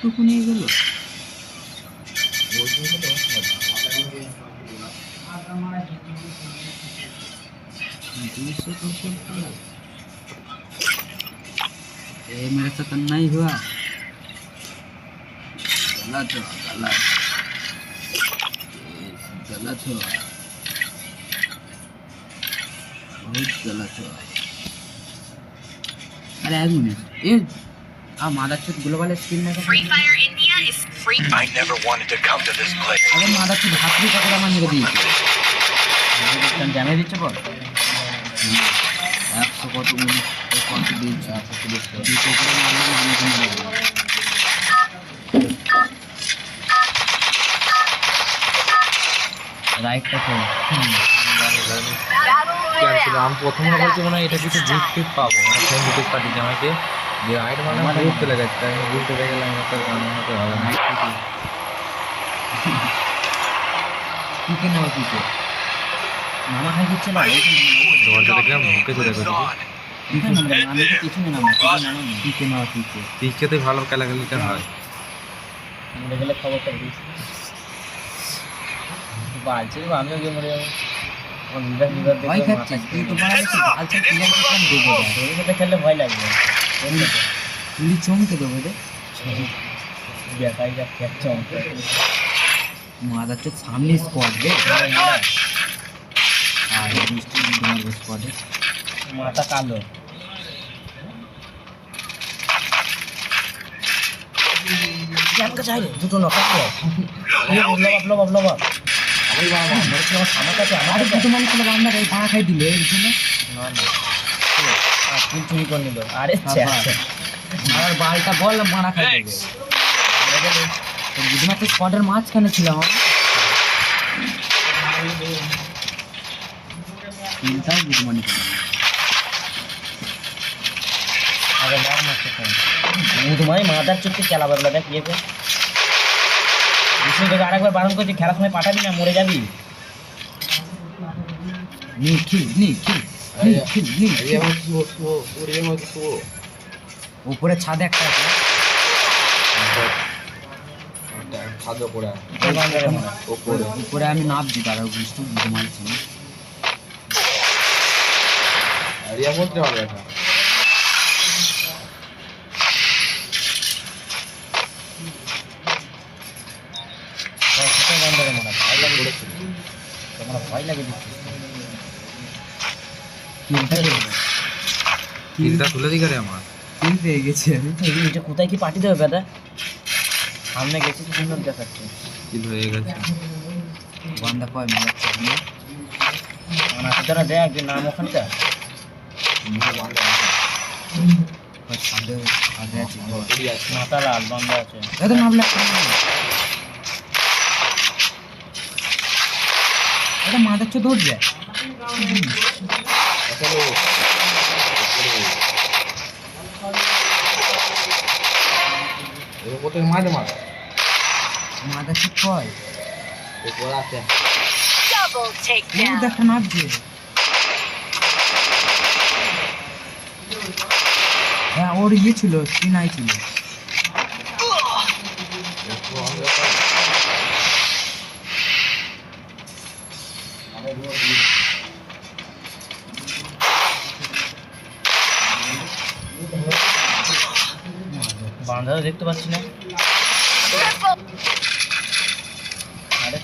টুকু নিয়ে গেল। मेरे साथ नहीं हुआ, गलत हुआ, गलत हुआ, बहुत गलत हुआ। अरे एक मिनट, ये मादारचोद ग्लोबल स्क्रीन में Free Fire India is free. I never wanted to come to this place. अरे मादारचोद हाथी पकड़ा मान मेरे दिए तुम जाने दीजिए पर 100 কত 19 কত দিয়েছে 130 করে মারলে আমি তো মেরে দেব। রাইটটা তো ক্যান্সেল। আমি প্রথমে বলছি মনে হয় এটা কিছু গিফট পাবো, মানে ফ্রেন্ড রিকোয়েস্ট পাঠিয়েছে আমাকে যে রাইট মানে গ্রুপ চলে গেছে, তাই আমি গ্রুপে দেখে গেলাম একটা গান হতে হবে না। পিকে নাও পিকে মামা খাই দিচ্ছে না দরজা দেখলাম ঢুকে চলে গেছে। আমি তো কিছু না পিকে নাও পিকে পিকেতে ভালো খেলাখেলিটা হয়। মরে গেলে খবরটা দিয়েছি বালছে আমিও গিয়ে মরে যাবো। ভয় খাচ্ছিস তুই, তোমার বালছে প্লেয়ার কেন দেবো তোর সাথে খেললে ভয় লাগবে। তুই চমকে দেবো রে বেটাই যা খেয়ে চমকে মাদারচোদ সামনে স্কোয়াড রে আর বৃষ্টি তোমার স্কোয়াডে মাথা কালো আমাকে চাই দুটো নকা লবাব আমার কাছে আমার দুটো মানুষ বান্দার এই ভাড়া খাই দিলে এই জন্য না না তুই চুরি করে নিল। আরে আমার বালটা বল মারা খাই দেবে শুধুমাত্র স্পটের মাঝখানে ছিলাম তিনটাও বুধমানি বুধমানি মাদার চোখে খেলা বদলা দেখ ইয়েতে বিষ্ণু তোকে আরেকবার বারণ করছি খেলার সময় পাঠাবি না মরে যাবি। উপরে ছাদে একটা আছে উপরে আমি নামছি তারা বৃষ্টি ঘুমাচ্ছি ভয় লাগে কিলটা তুলে দিকে রে আমার কিল পেয়ে গেছি আমি। এটা কোথায় কি পার্টি দেবে দাদা সামনে গেছি তো সুন্দর দেখাচ্ছে কিল হয়ে গেছে বান্দা কয় মারা তোরা দেখ যে নাম ওখানটা ছাদে ছাদে আছে মাথা লাল বান্দা আছে এত নাম লেখা এটা মাদারচোদ ধর যায় কোথায় মাঝে মাঝে মাদারচোদ কয় Double takedown. দেখো নাচছে হ্যাঁ ওর ইয়ে ছিল সিনাই ছিল বান্ধা দেখতে পাচ্ছি না।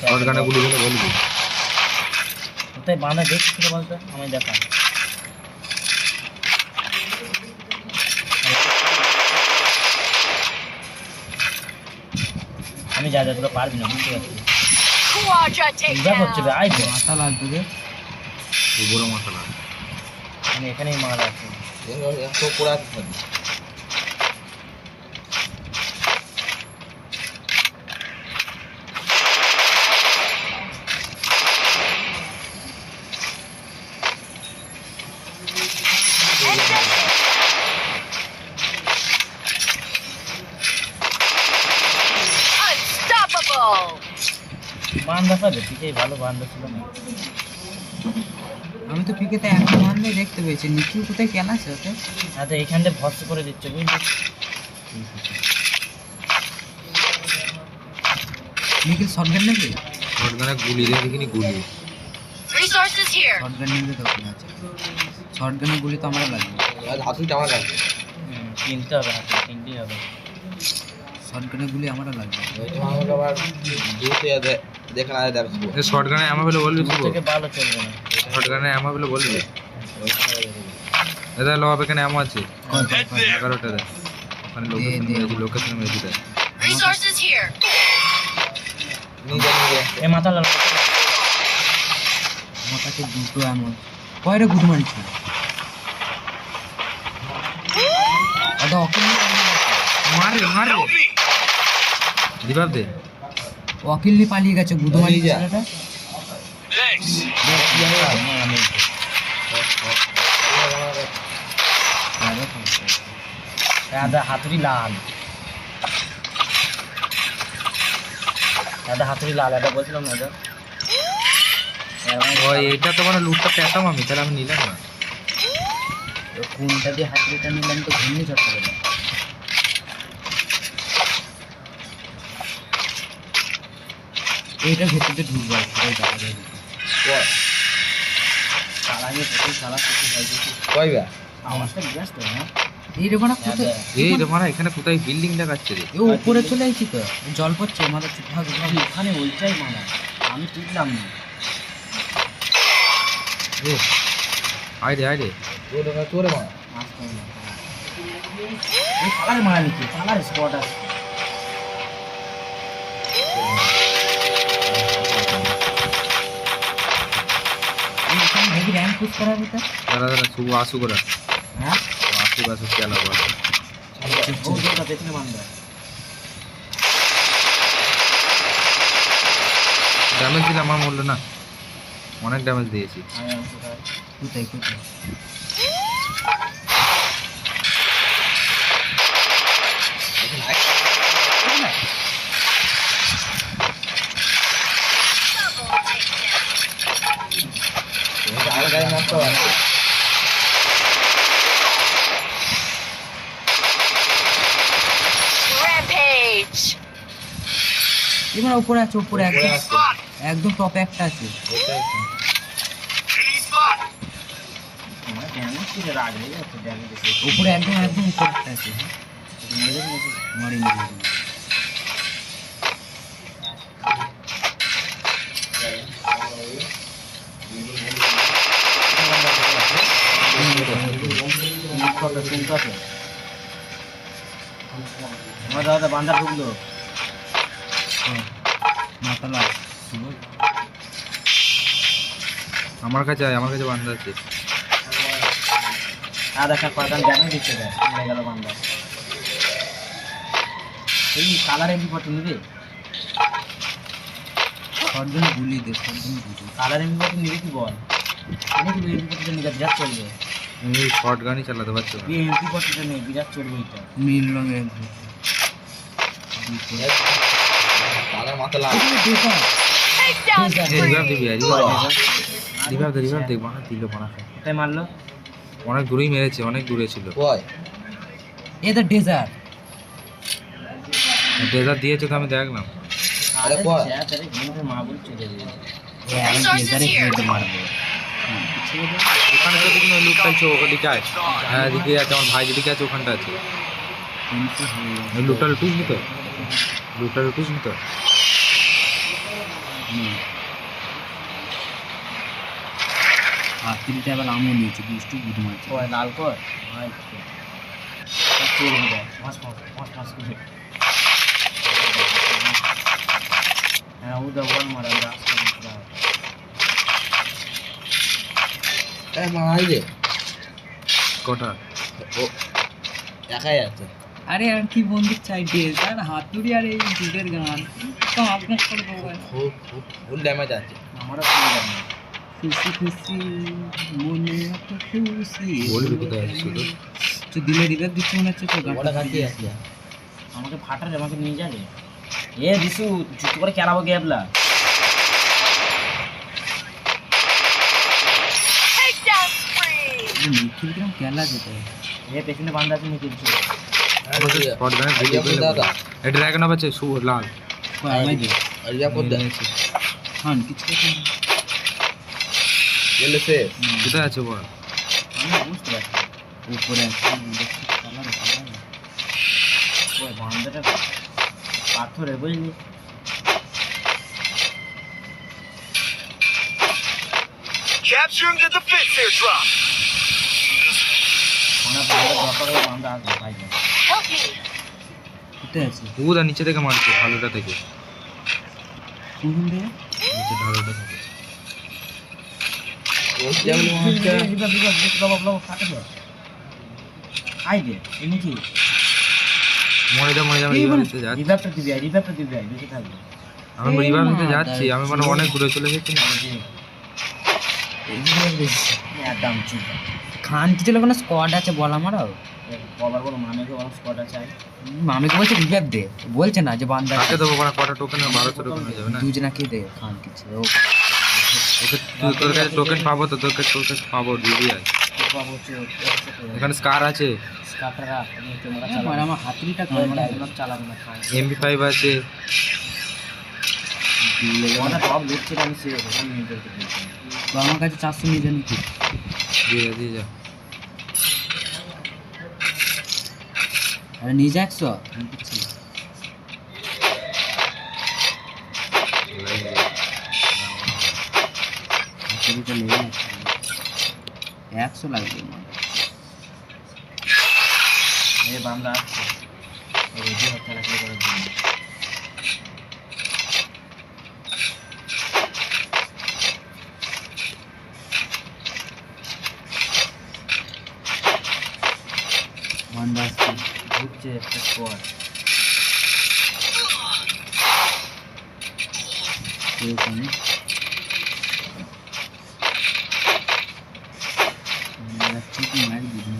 শর্ট গানে গুলি করে বলবি কোথায় বান্ধা দেখছিল বলতো আমায় দেখা আমি যা যা তোরা পারবি না বুঝতে পারছি Quadra যা করছে takedown. আই মাথা লাগবে রে বড় মশলা আমি এখানেই মারা আছে এত পোড়া আছে Unstoppable. বান্ধা পাবে পিকেই ভালো বান্ধা ছিল না। আমি তো পিকেতে এখন বান্ধে দেখতে পেয়েছি নিচু কোথায় কেন আছে ওতে আচ্ছা এখান থেকে ভস্ত করে দিচ্ছে বুঝলি নিখিল শটগান নেবে? শটগানে গুলি দিয়ে দেখিনি গুলি। Resources here. শটগান নেবে তো কি আছে? শটগানের গুলি তো আমরা লাগবে। হাতুড়িটা আমার লাগবে। কিনতে হবে, হাতে কিনতেই হবে। শটগানের গুলি আমরা লাগবে। ওইটা আমাকে আবার দুটো দেখে না দেখবো। এই শটগানে আমা বলে বলবি শুভ। থেকে ভালো চলবে না। শটগানে আমা বলে বলবি। এটা লো হবে কেন আমা আছে? 11টা দে। ওখানে লোকেশন মেরেছি দেখ। Resources here. নিজে নিজে এ মাথা লাগবে। আমার কাছে দুটো এমন। কয়টা গুড মারছি? আদা ওকে মারে মারে। দিবাব দে। ওয়াকিল নি পালিয়ে গেছে গুড মারি যা। ছেলেটা। দাদা হাতুড়ি লাল, দাদা হাতুড়ি লাল, এটা বলছিলাম না। ওই এটা তো মানে লুটটা পেতাম আমি, তাহলে আমি নিলাম না। কোনটা দিয়ে হাতুড়িটা নিলাম তো ঘুমিয়ে চট্ট গেলাম। এইটার ভেতরে ঢুকবো আর কি, দেখা যায় চালাইয়ে প্রচুর চালা কিছু হয় কিছু কইবা আওয়াজটা ব্যস্ত না। এই রে বানা কোথায়? এই রে মারা এখানে কোথায় বিল্ডিং দেখাচ্ছে রে? এ উপরে চলে আইছি তো, জল পড়ছে মাথা চুপ থাক। ওখানে ওইটাই মানা, আমি টিকলাম না। এ আইরে আইরে। তোরে মা এই কালারে মারা নাকি? কালার স্পট আছে। এইখানে দেখি র্যাঙ্ক পুশ করার এটা। দাঁড়া দাঁড়া শুভ আসু করে। হ্যাঁ আসু আসু খেলা বল। ও যেটা দেখলে মানবে। ড্যামেজ দিলে আমার মূল্য না, অনেক ড্যামেজ দিয়েছি। কোথায় কোথায়? আগে গাড়ি নষ্ট আছে Rampage. এবার উপরে আছে, উপরে একদম একদম টপে একটা আছে। উপরে একদম একদম উপরে একটা আছে। মারি আমার দাদা বান্দা ঢুকলো মাথা লাগ। আমার কাছে আয়, আমার কাছে বান্দা আছে। আধা কাপ পাতান জানো দিচ্ছে দেয় মরে গেল বান্দা। এই কালার এমনি পটল নেবে, সরজন গুলি দে, সরজন গুলি। কালার এমনি পটল নেবে কি বল? অনেক এমনি পটল নিয়ে বিরাট চলবে। এই শর্ট গানই চালাতে পারছো না। এই এমনি পটলটা নেই, বিরাট চলবে এটা। নীল রঙের তাদের মাথা লাগে Take down Who's that? এই রিভাইভ spree. দিবি আর রিভাইভ দেখ বানা দিল বানা। কোথায় মারলো? অনেক দূরেই মেরেছে, অনেক দূরে ছিল। কই এটা ডেজার্ট। ডেজার্ট দিয়েছে তো আমি দেখলাম। আরে কই তারে গেমে মা বল চলে যাবে। Resources here. মারবে। ওখানে তো দেখুন ওই লোকটা আছে, ওখানে যায়। হ্যাঁ এদিকে আছে, আমার ভাই যেদিকে আছে ওখানটা আছে। ওই লোকটা লুটিস নি তো? লোকটা লুটিস নি তো? আর তিনটা এবার আমও নিয়েছে, দুষ্টু গুড মারছে। ওই লাল কর ভাই চলে যায় মাস করে। হ্যাঁ ওটা বল মারা রাস্তা নিচে। এ মারাই দে কটা? ও একাই আছে আরে আর কি বন্দুক চাই? ডেজার্ট হাতুড়ি আর এই দুধের গান তো আপনার করে দেবো। ফুল ড্যামেজ আছে আমারও খুশি খুশি মনে এত খুশি। বলবি কোথায় আছে শুধু? তো দিলে রিভাইভ দিচ্ছে মনে হচ্ছে তো ওটা কাটিয়ে আছে আমাকে ফাটারে, আমাকে নিয়ে যাবে। এ দিশু চুপ করে খেলাবো গেবলা। Take down spree. নিখিল কিরম খেলা যেতে। এ পেছনে বান্ধা আছে নিখিল। শর্ট গানে ভিডিও দাদা এটা ড্রাগন আছে লাল। আমায় দে। আর যা করতে হ্যাঁ কিছু কিছু গেলে সে কোথায় আছে বল? আমি বুঝতে পারছি উপরে আছে দেখছি কালার ওই বান্দাটা পাথরে বুঝলি Capturing the defense airdrop. আমরা বান্দা দরকার হলে বান্দা আসবে পাই না Help me. কোথায় আছে ওদা নিচে থেকে মারছে ভালোটা থেকে, কোন দিকে নিচে ঢালোটা থেকে। মরে যা আমি রিভাইভ দিতে যাচ্ছি। আমি রিভাইভ দিতে যাচ্ছি, আমি মানে অনেক দূরে চলে গেছি না। খান কিছু কোনো স্কোয়াড আছে বল আমারও মামিকে বলছে রিভাইভ দে, বলছে না যে বান্দা কাকে দেবো মানে কটা টোকেন? 1200 টোকেন হয়ে যাবে না? দুজনাকে দে খান কিছু ওকে তোর কাছে টোকেন পাবো তো, তোর কাছে পাবো দিবি। আর এখানে স্কার আছে, আমার হাতুড়িটা চালাবো না MP5 আছে। আমার কাছে 400 নিয়ে জানি কি দিয়ে যা। আরে নিয়ে যা 100 হাতুড়িটা নেই 100 লাগবে বান্দা রেডি হতে রাখলে করার জন্য বান্দা ঘুরছে একটা স্কোয়াড এখানে ঠিক মার দিবি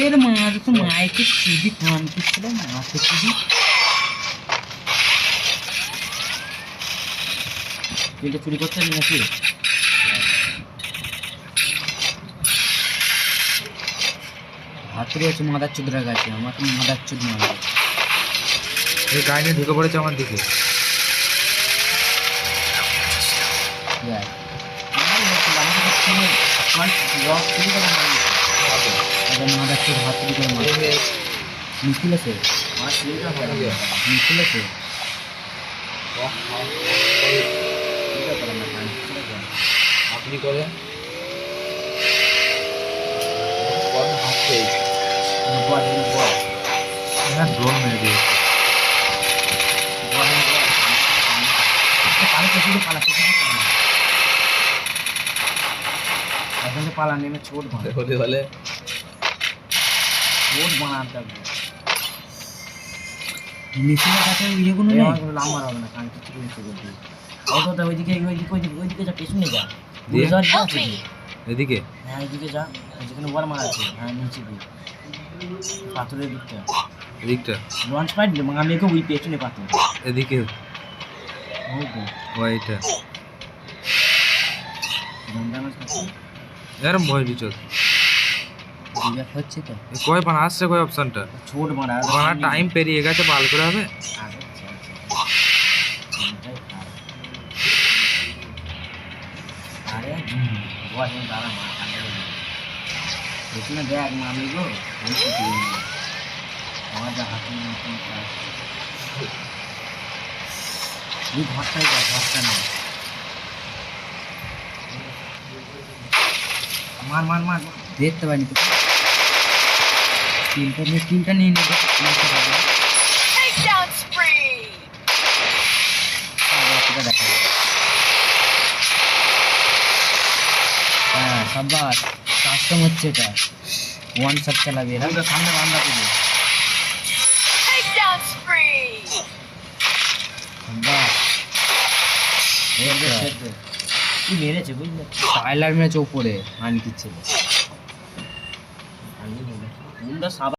এর মার তো মাইকে চিবি খান কিছু না মাকে চিবি এটা চুরি করতে নাকি হাতুড়ি আছে মাদার চুদরা গাছে আমাকে মাদার চুদ মারবে এই গাইনে ঢুকে পড়েছে আমার দিকে। মাদার চুদ হাতুড়ি করে মারবে। মুশকিল আছে মুশকিল আছে আপনি করে হ্যাঁ ড্রোন মেরে দিয়েছে। পালা নেমে ছোট হলে বলে ছোট বানাতে হবে মেশিনের কাছে ইয়েগুলো নেই লাম্বার হবে না কারণ কিছু কিছু করবি অটোটা ওইদিকে যা পেছনে যা দিয়ে? আছে এদিকে হ্যাঁ এইদিকে যা যেখানে বল মারা আছে হ্যাঁ নিচে দিয়ে পাথরের দিকটা এদিকটা লঞ্চ পাইট আমি ওই পেছনে পাথর এদিকে ওকে ওইটা দন্ডানোর কাছে এরম ভয় বিচত রিভাইভ হচ্ছে তো কয় পান আসছে কয় অপশনটা ছোট মারা বানা টাইম পেরিয়ে গেছে, ভালো করে হবে। আরে বস দাঁড়া মা পেছনে দেখ মামি গো আমি শিখিয়ে দিই আমার যা হাতে মতন এই ঘরটাই যা ঘরটা না মার মার মার দেখতে পাইনি তো তিনটা নিয়ে নেবে Takedown spree. হ্যাঁ সাব্বাস কাস্টম হচ্ছে এটা ওয়ান শট চালাবে এরা সামনে বান্দা করবে Takedown spree. সাব্বাস কি মেরেছে বুঝলে টাইলার মেরেছে উপরে আনি কিচ্ছে